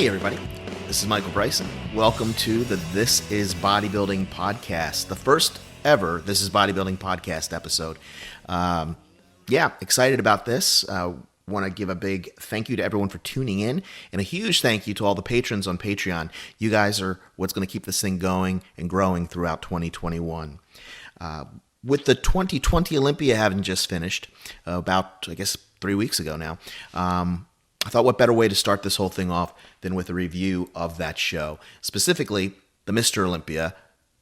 Hey everybody, this is Michael Bryson. Welcome to the This Is Bodybuilding Podcast, the first ever This Is Bodybuilding Podcast episode. Excited about this. Want to give a big thank you to everyone for tuning in, and a huge thank you to all the patrons on Patreon. You guys are what's going to keep this thing going and growing throughout 2021. With the 2020 Olympia having just finished, about, 3 weeks ago now, I thought what better way to start this whole thing off than with a review of that show. Specifically, the Mr. Olympia,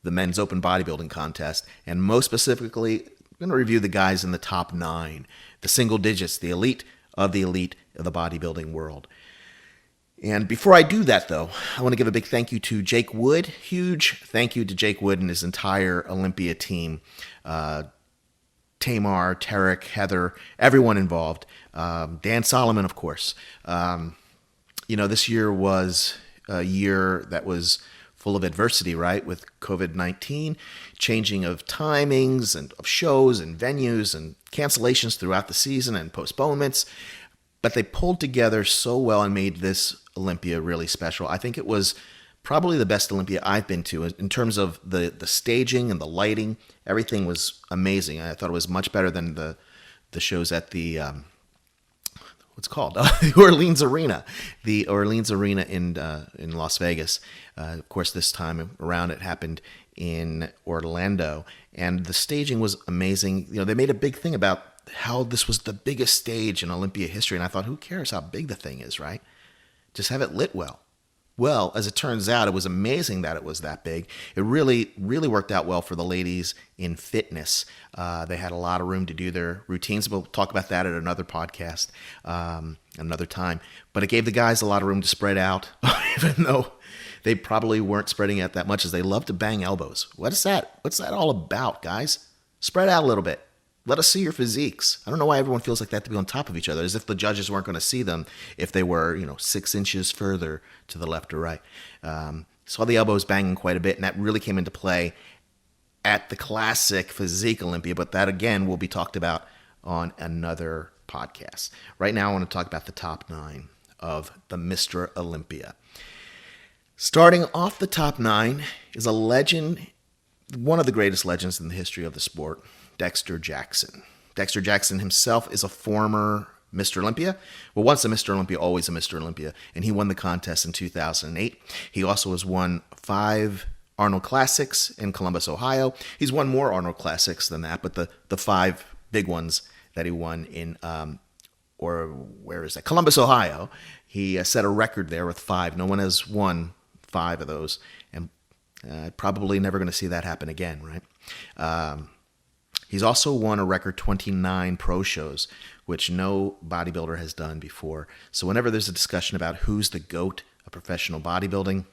the men's open bodybuilding contest, and most specifically, I'm going to review the guys in the top 9, the single digits, the elite of the bodybuilding world. And before I do that, though, I want to give a big thank you to Jake Wood. Huge thank you to Jake Wood and his entire Olympia team. Tamar, Tarek, Heather, everyone involved. Dan Solomon, of course. This year was a year that was full of adversity, right? With COVID-19, changing of timings and of shows and venues and cancellations throughout the season and postponements. But they pulled together so well and made this Olympia really special. I think it was probably the best Olympia I've been to in terms of the staging and the lighting. Everything was amazing. I thought it was much better than the shows at the the Orleans Arena, in Las Vegas. Of course, this time around it happened in Orlando, and the staging was amazing. They made a big thing about how this was the biggest stage in Olympia history, and I thought, who cares how big the thing is, right? Just have it lit well. Well, as it turns out, it was amazing that it was that big. It really, really worked out well for the ladies in fitness. They had a lot of room to do their routines. We'll talk about that at another podcast, another time. But it gave the guys a lot of room to spread out, even though they probably weren't spreading out that much, as they love to bang elbows. What's that all about, guys? Spread out a little bit. Let us see your physiques. I don't know why everyone feels like they have to be on top of each other, as if the judges weren't going to see them if they were, 6 inches further to the left or right. Saw the elbows banging quite a bit, and that really came into play at the classic physique Olympia, but that, again, will be talked about on another podcast. Right now, I want to talk about the top 9 of the Mr. Olympia. Starting off the top 9 is a legend, one of the greatest legends in the history of the sport, Dexter Jackson. Dexter Jackson himself is a former Mr. Olympia. Well, once a Mr. Olympia, always a Mr. Olympia, and he won the contest in 2008. He also has won 5 Arnold Classics in Columbus, Ohio. He's won more Arnold Classics than that, but the 5 big ones that he won in, Columbus, Ohio. He set a record there with 5. No one has won 5 of those, and probably never going to see that happen again, right? He's also won a record 29 pro shows, which no bodybuilder has done before. So whenever there's a discussion about who's the GOAT of professional bodybuilding,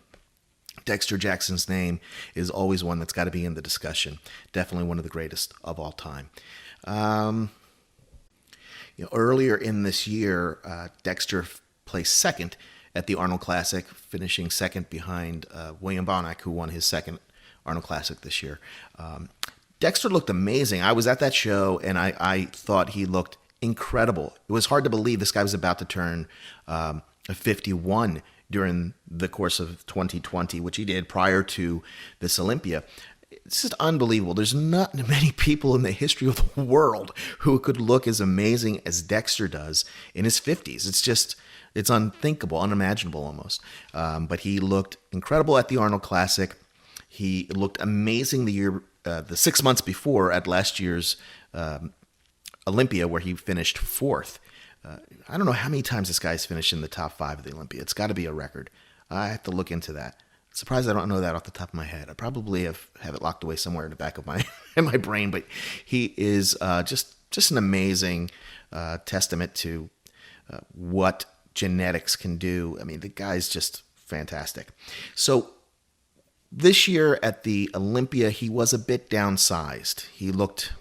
Dexter Jackson's name is always one that's got to be in the discussion. Definitely one of the greatest of all time. Earlier in this year, Dexter placed second at the Arnold Classic, finishing second behind William Bonac, who won his second Arnold Classic this year. Dexter looked amazing. I was at that show, and I thought he looked incredible. It was hard to believe this guy was about to turn 51 during the course of 2020, which he did prior to this Olympia. It's just unbelievable. There's not many people in the history of the world who could look as amazing as Dexter does in his 50s. It's unthinkable, unimaginable almost. But he looked incredible at the Arnold Classic. He looked amazing the 6 months before at last year's Olympia, where he finished 4th. I don't know how many times this guy's finished in the top 5 of the Olympia. It's got to be a record. I have to look into that. Surprised I don't know that off the top of my head. I probably have it locked away somewhere in the back of my in my brain. But he is just an amazing testament to what genetics can do. I mean, the guy's just fantastic. So this year at the Olympia, he was a bit downsized. He looked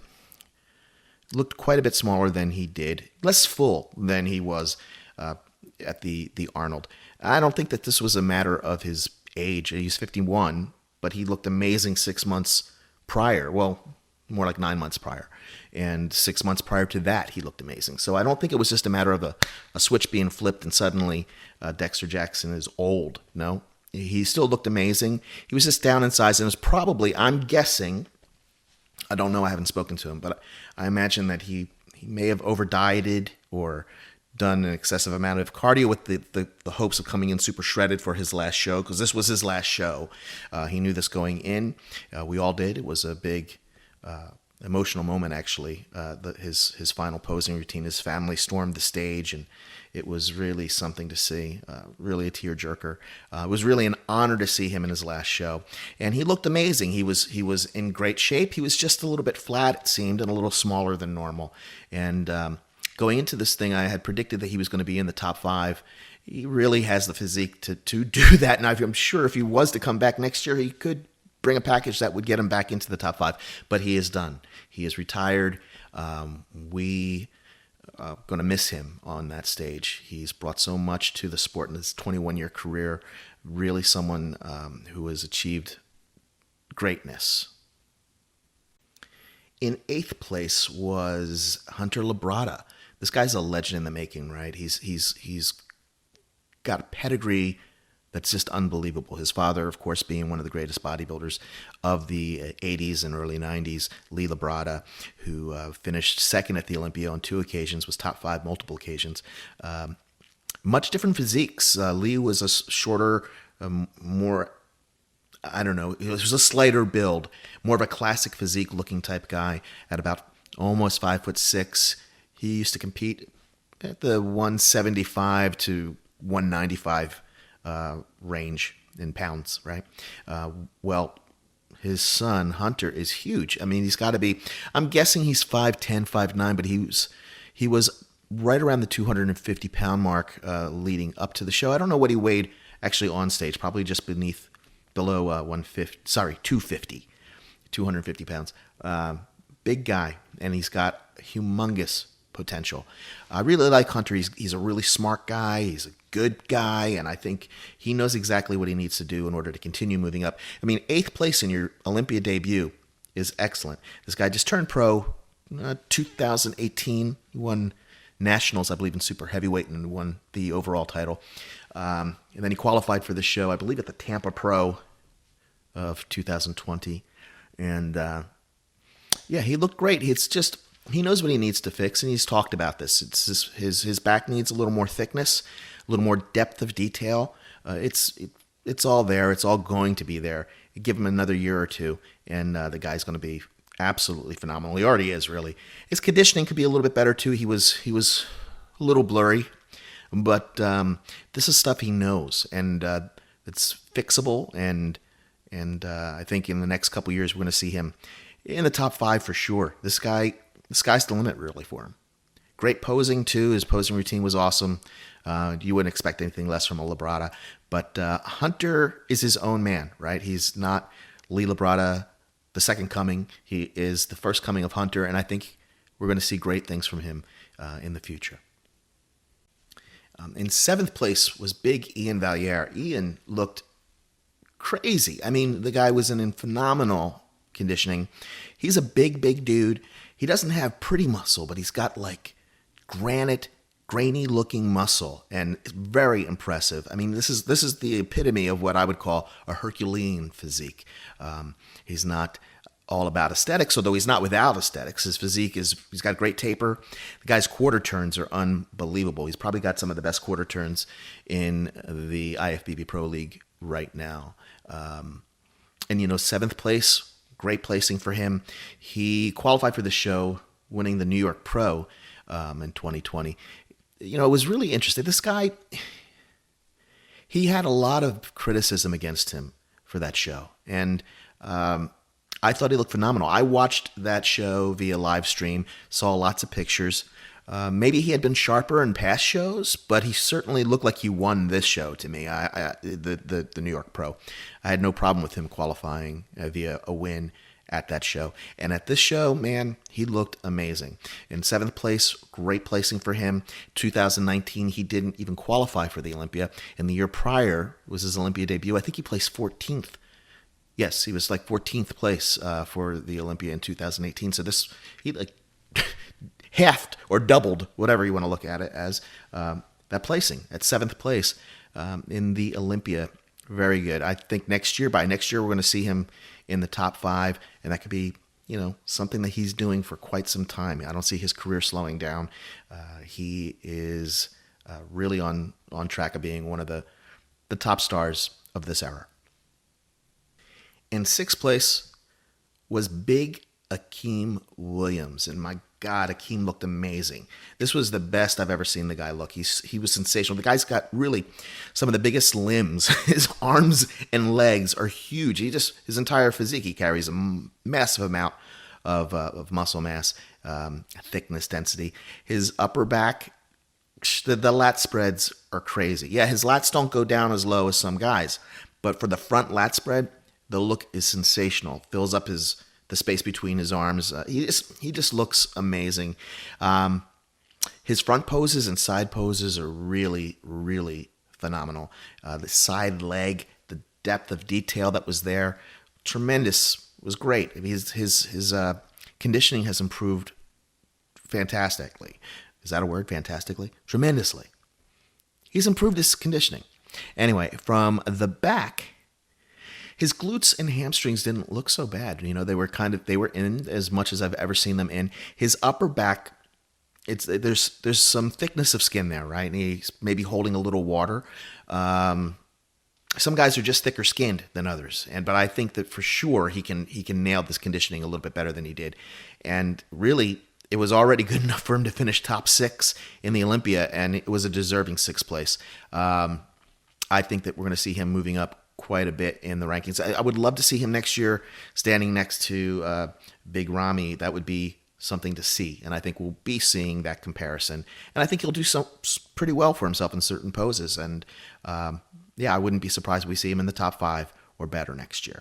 quite a bit smaller than he did, less full than he was at the Arnold. I don't think that this was a matter of his age. He's 51, but he looked amazing 6 months prior. Well, more like 9 months prior. And 6 months prior to that, he looked amazing. So I don't think it was just a matter of a switch being flipped and suddenly Dexter Jackson is old. No, he still looked amazing. He was just down in size, and it was probably, I'm guessing, I don't know, I haven't spoken to him, but I imagine that he may have over-dieted or done an excessive amount of cardio with the hopes of coming in super shredded for his last show, because this was his last show. He knew this going in. We all did. It was a big emotional moment, actually. His final posing routine, his family stormed the stage, and it was really something to see, really a tearjerker. It was really an honor to see him in his last show, and he looked amazing. He was in great shape. He was just a little bit flat, it seemed, and a little smaller than normal. And going into this thing, I had predicted that he was going to be in the top 5. He really has the physique to do that, and I'm sure if he was to come back next year, he could bring a package that would get him back into the top 5. But he is done. He is retired. We are going to miss him on that stage. He's brought so much to the sport in his 21-year career. Really someone who has achieved greatness. In 8th place was Hunter Labrada. This guy's a legend in the making, right? He's got a pedigree that's just unbelievable. His father, of course, being one of the greatest bodybuilders of the 80s and early 90s, Lee Labrada, who finished second at the Olympia on 2 occasions, was top 5 multiple occasions. Much different physiques. Lee was a shorter, more, I don't know, it was a slighter build, more of a classic physique looking type guy at about almost 5'6". He used to compete at the 175 to 195 range in pounds, right? Well, his son, Hunter, is huge. I mean, he's got to be, I'm guessing he's 5'10", 5'9", but he was right around the 250-pound mark leading up to the show. I don't know what he weighed actually on stage, probably just below 250, 250 pounds. Big guy, and he's got humongous potential. I really like Hunter. He's a really smart guy. He's a good guy, and I think he knows exactly what he needs to do in order to continue moving up. I mean, 8th place in your Olympia debut is excellent. This guy just turned pro 2018. He won nationals, I believe, in super heavyweight and won the overall title. And then he qualified for the show, I believe, at the Tampa Pro of 2020. And yeah, he looked great. It's just, he knows what he needs to fix, and he's talked about this. It's just, his back needs a little more thickness, a little more depth of detail. It's all there. It's all going to be there. Give him another year or two, and the guy's going to be absolutely phenomenal. He already is, really. His conditioning could be a little bit better too. He was a little blurry, but this is stuff he knows, and it's fixable. And I think in the next couple years we're going to see him in the top 5 for sure. The sky's the limit, really, for him. Great posing too. His posing routine was awesome. You wouldn't expect anything less from a Labrada. But Hunter is his own man, right? He's not Lee Labrada, the second coming. He is the first coming of Hunter, and I think we're going to see great things from him in the future. In 7th place was big Ian Valliere. Ian looked crazy. I mean, the guy was in phenomenal conditioning. He's a big dude. He doesn't have pretty muscle, but he's got like granite, grainy looking muscle, and it's very impressive. I mean, this is the epitome of what I would call a Herculean physique. He's not all about aesthetics, although he's not without aesthetics. His physique he's got great taper. The guy's quarter turns are unbelievable. He's probably got some of the best quarter turns in the IFBB Pro League right now. And 7th place, great placing for him. He qualified for the show, winning the New York Pro in 2020. It was really interesting. This guy, he had a lot of criticism against him for that show. And I thought he looked phenomenal. I watched that show via live stream, saw lots of pictures. Maybe he had been sharper in past shows, but he certainly looked like he won this show to me, the New York Pro. I had no problem with him qualifying via a win at that show. And at this show, man, he looked amazing. In 7th place, great placing for him. 2019, he didn't even qualify for the Olympia. And the year prior was his Olympia debut. I think he placed 14th Yes, he was like 14th place for the Olympia in 2018. So he like halved or doubled, whatever you want to look at it as, that placing at 7th place in the Olympia. Very good. I think by next year, we're going to see him in the top 5, and that could be, something that he's doing for quite some time. I don't see his career slowing down. He is really on track of being one of the top stars of this era. In 6th place was big Akeem Williams. And my God, Akeem looked amazing. This was the best I've ever seen the guy look. He was sensational. The guy's got really some of the biggest limbs. His arms and legs are huge. His entire physique, he carries a massive amount of muscle mass, thickness, density. His upper back, the lat spreads are crazy. Yeah, his lats don't go down as low as some guys, but for the front lat spread, the look is sensational. Fills up the space between his arms. He just looks amazing. His front poses and side poses are really, really phenomenal. The side leg, the depth of detail that was there, tremendous. Was great. I mean, his conditioning has improved fantastically. Is that a word? Fantastically? Tremendously. He's improved his conditioning. Anyway, from the back, his glutes and hamstrings didn't look so bad. They were in as much as I've ever seen them in. His upper back, there's some thickness of skin there, right? And he's maybe holding a little water. Some guys are just thicker skinned than others, but I think that for sure he can nail this conditioning a little bit better than he did. And really, it was already good enough for him to finish top 6 in the Olympia, and it was a deserving 6th place. I think that we're going to see him moving up quite a bit in the rankings. I would love to see him next year standing next to Big Ramy. That would be something to see, and I think we'll be seeing that comparison. And I think he'll do pretty well for himself in certain poses. And I wouldn't be surprised if we see him in the top 5 or better next year.